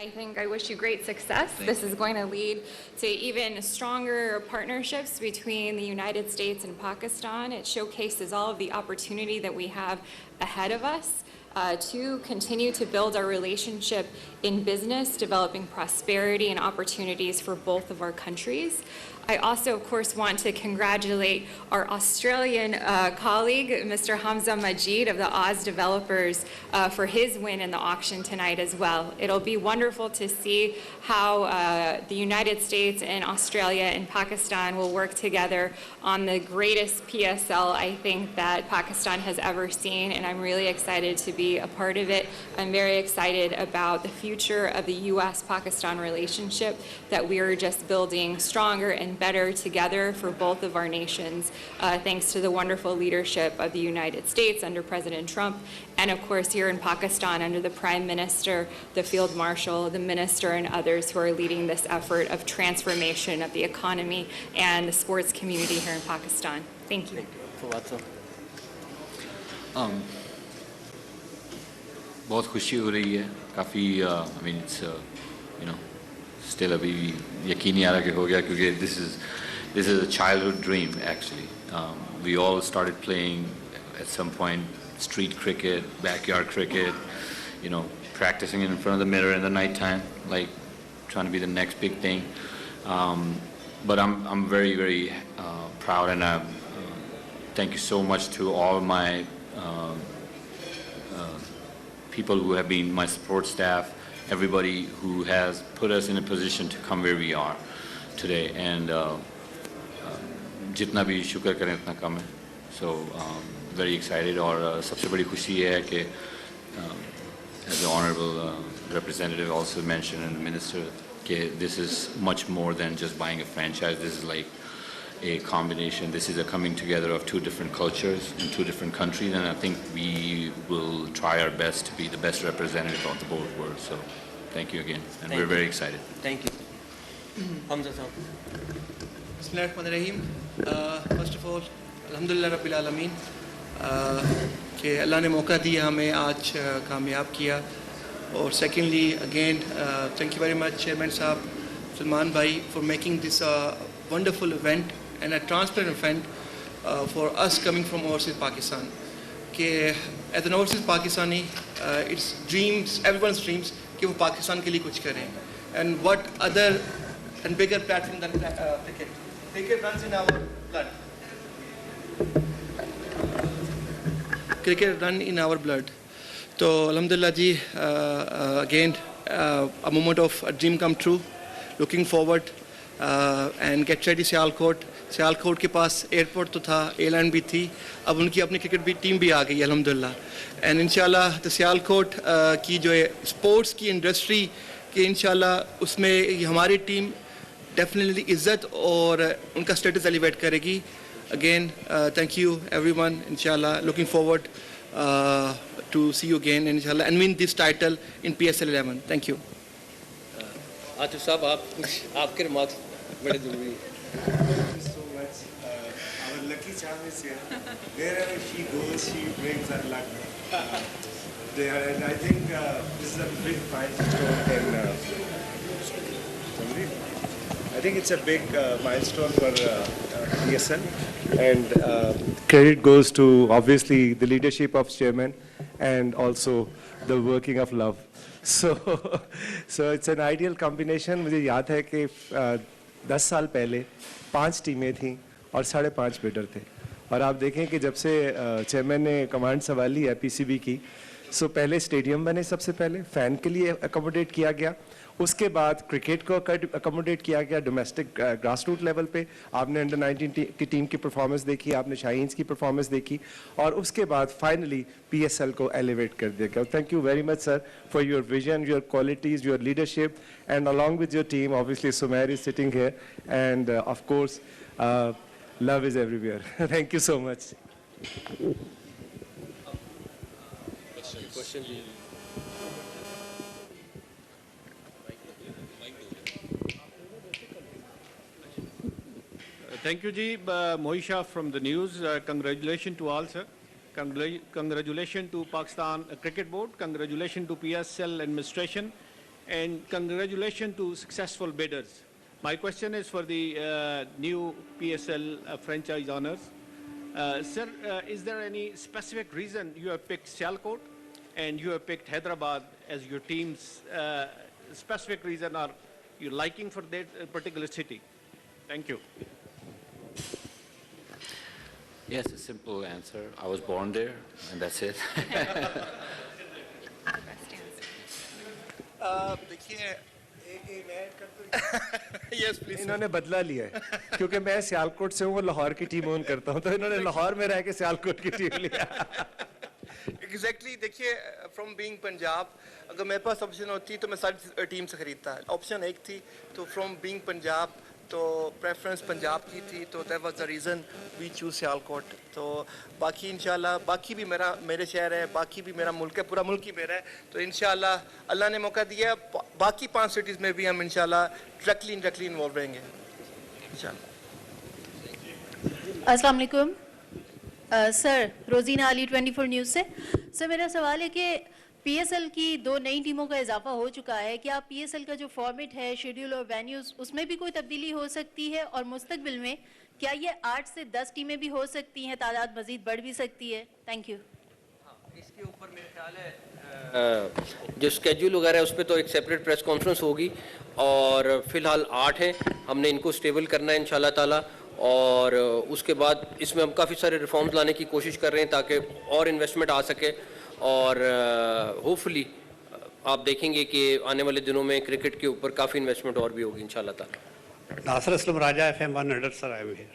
I think I wish you great success. This is going to lead to even stronger partnerships between the United States and Pakistan. It showcases all of the opportunity that we have ahead of us to continue to build our relationship in business, developing prosperity and opportunities for both of our countries. I also, of course, want to congratulate our Australian colleague, Mr. Hamza Majid of the Oz Developers, for his win in the auction tonight as well. It'll be wonderful to see how the United States and Australia and Pakistan will work together on the greatest PSL I think that Pakistan has ever seen, and I'm really excited to be a part of it. I'm very excited about the future of the U.S.-Pakistan relationship, that we are just building stronger and better together for both of our nations, thanks to the wonderful leadership of the United States under President Trump, and of course here in Pakistan under the Prime Minister, the Field Marshal, the Minister, and others who are leading this effort of transformation of the economy and the sports community here in Pakistan. Thank you. बहुत खुशी हो रही है काफ़ी I mean it's you know still अभी यकीन नहीं आ रहा कि हो गया क्योंकि this is a childhood dream actually. We all started playing at some point street cricket, backyard cricket, you know, practicing in front of the mirror in the nighttime, like trying to be the next big thing. But I'm very proud, and thank you so much to all my people who have been my support staff, everybody who has put us in a position to come where we are today. And जितना भी शुक्र करें उतना कम है. So very excited. और सबसे बड़ी खुशी है कि as the honorable representative also mentioned and the minister, this is much more than just buying a franchise. This is like a combination. This is a coming together of two different cultures in two different countries, and I think we will try our best to be the best representative of the both worlds. So thank you again, and we're very excited. Thank you. Hamza sir. Bismillahirrahmanirrahim. First of all, Alhamdulillah Rabbil Alameen कि अल्लाह ने मौका दिया हमें आज कामयाब किया. और secondly, again, thank you very much Chairman Saab, Salman Bhai, for making this wonderful event and a transparent event for us coming from overseas Pakistan. कि as an overseas Pakistani, it's dreams, everyone's dreams कि वो पाकिस्तान के लिए कुछ करें. And what other and bigger platform than cricket? Cricket runs in our blood. Cricket run in our blood. So Alhamdulillah ji, again a moment of a dream come true. Looking forward and get ready Sialkot. Sialkot के पास airport तो था, airline भी थी, अब उनकी अपनी cricket भी team भी आ गई अल्हम्दुलिल्लाह. एंड इंशाल्लाह तो सियालकोट की जो है स्पोर्ट्स की इंडस्ट्री की इंशाल्लाह उसमें हमारी टीम डेफिनेटली इज़्ज़त और उनका स्टेटस एलिवेट करेगी. Again thank you everyone. इंशाल्लाह looking forward to see you again इंशाल्लाह and win this title in PSL 11. Thank you. Atif साहब आपके रिमार्क्स बड़े ज़रूरी हैं. Lucky charm is here. Wherever she goes, she brings her luck there, and I think this is a big milestone. I think it's a big milestone for PSL, and credit goes to obviously the leadership of Chairman and also the working of love. So it's an ideal combination. मुझे याद है कि 10 साल पहले 5 टीमें थीं और 5.5 bidder थे. और आप देखें कि जब से चेयरमैन ने कमांड संभाली है PCB की, सो पहले स्टेडियम बने, सबसे पहले फैन के लिए अकोमोडेट किया गया, उसके बाद क्रिकेट को अकोमोडेट किया गया डोमेस्टिक ग्रास रूट लेवल पे. आपने अंडर 19 की टीम की परफॉर्मेंस देखी, आपने शाहीन्स की परफॉर्मेंस देखी, और उसके बाद फाइनली PSL को एलिवेट कर दिया गया. Thank you very much sir for your vision, your qualities, your leadership, and along with your team obviously Sumair is sitting here, end of course love is everywhere. Thank you so much. Thank you ji. Moisha from the news. Congratulations to all sir. Congratulations to Pakistan Cricket Board. Congratulations to PSL administration. and congratulations to successful bidders. My question is for the new PSL franchise owners. Sir, is there any specific reason you have picked Sialkot and you have picked Hyderabad as your team's specific reason, or your liking for that particular city? Thank you. Yes, a simple answer. I was born there, and that's it. देखिए yes please इन्होंने बदला लिया है क्योंकि मैं सियालकोट से हूँ, वो लाहौर की टीम ओन करता हूँ, तो इन्होंने लाहौर में रह के सियालकोट की टीम लिया। एग्जैक्टली देखिए फ्रॉम बीइंग पंजाब, अगर मेरे पास ऑप्शन होती तो मैं सारी टीम से खरीदता। ऑप्शन एक थी, तो फ्रॉम बीइंग पंजाब तो प्रेफरेंस पंजाब की थी, तो that was the reason we choose Sialkot. तो बाकी इंशाल्लाह बाकी भी मेरे शहर है, बाकी भी मेरा मुल्क है, पूरा मुल्क ही मेरा है, तो इंशाल्लाह अल्लाह ने मौका दिया, बाकी 5 सिटीज़ में भी हम इंशाल्लाह डायरेक्टली इन्वॉल्व रहेंगे इंशाल्लाह। अस्सलाम वालेकुम सर, रोजीना अली 24 न्यूज़ से। सर मेरा सवाल है कि पीएसएल की 2 नई टीमों का इजाफा हो चुका है, क्या पीएसएल का जो फॉर्मेट है, शेड्यूल और वेन्यूज़, उसमें भी कोई तब्दीली हो सकती है, और मुस्तकबिल में क्या ये 8 से 10 टीमें भी हो सकती हैं, तादाद मजीद बढ़ भी सकती है? Thank you. इसके ऊपर मेरे ख्याल है जो स्केड्यूल वगैरह है उस पर तो एक सेपरेट प्रेस कॉन्फ्रेंस होगी, और फिलहाल 8 हैं, हमने इनको स्टेबल करना है इंशाल्लाह ताला, और उसके बाद इसमें हम काफ़ी सारे रिफॉर्म्स लाने की कोशिश कर रहे हैं ताकि और इन्वेस्टमेंट आ सके, और होपफुली आप देखेंगे कि आने वाले दिनों में क्रिकेट के ऊपर काफ़ी इन्वेस्टमेंट और भी होगी इंशाल्लाह ताला। नासिर असलम राजा FM 100 sir, I am here.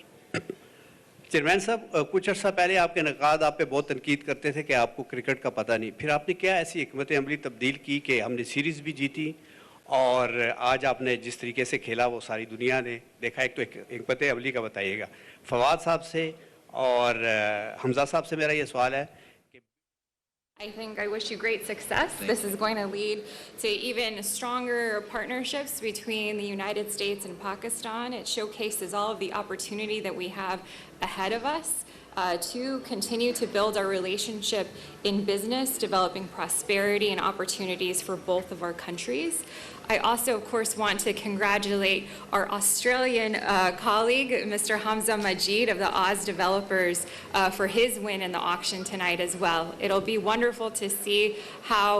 Chairman साहब, कुछ अर्सा पहले आपके नकाद आप पे बहुत तनकीद करते थे कि आपको क्रिकेट का पता नहीं, फिर आपने क्या ऐसी हिकमत अमली तब्दील की कि हमने सीरीज़ भी जीती, और आज आपने जिस तरीके से खेला वो सारी दुनिया ने देखा। एक तो हिकमत अमली का बताइएगा। फवाद साहब से और हमजा साहब से मेरा ये सवाल है। I think I wish you great success. This is going to lead to even stronger partnerships between the United States and Pakistan. It showcases all of the opportunity that we have ahead of us to continue to build our relationship in business, developing prosperity and opportunities for both of our countries. I also, of course, want to congratulate our Australian colleague, Mr. Hamza Majid of the Oz Developers, for his win in the auction tonight as well. It'll be wonderful to see how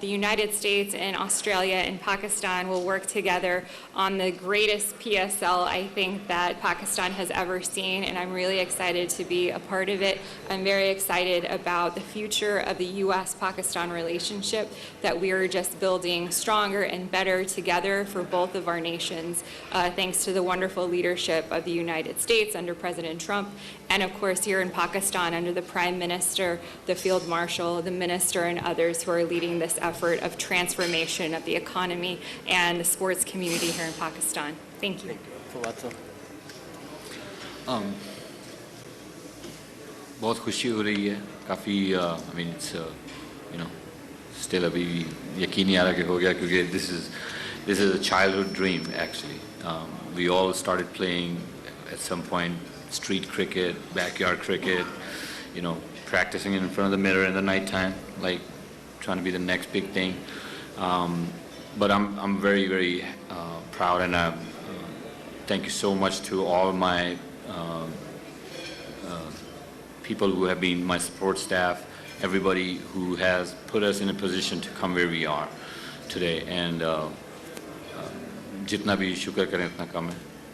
the United States and Australia and Pakistan will work together on the greatest PSL I think that Pakistan has ever seen, and I'm really excited to be a part of it. I'm very excited about the future of the U.S.-Pakistan relationship, that we are just building stronger and better together for both of our nations, thanks to the wonderful leadership of the United States under President Trump, and of course here in Pakistan under the Prime Minister, the Field Marshal, the Minister, and others who are leading this effort of transformation of the economy and the sports community here in Pakistan. Thank you. बहुत खुशी हो रही है, काफ़ी I mean it's you know still अभी यकीन नहीं आ रहा कि हो गया, क्योंकि this is a childhood dream actually. We all started playing at some point street cricket, backyard cricket, you know, practicing in front of the mirror in the nighttime, like trying to be the next big thing. But I'm very, very proud, and thank you so much to all my people who have been my support staff, everybody who has put us in a position to come where we are today. And जितना भी शुक्र करें उतना कम है.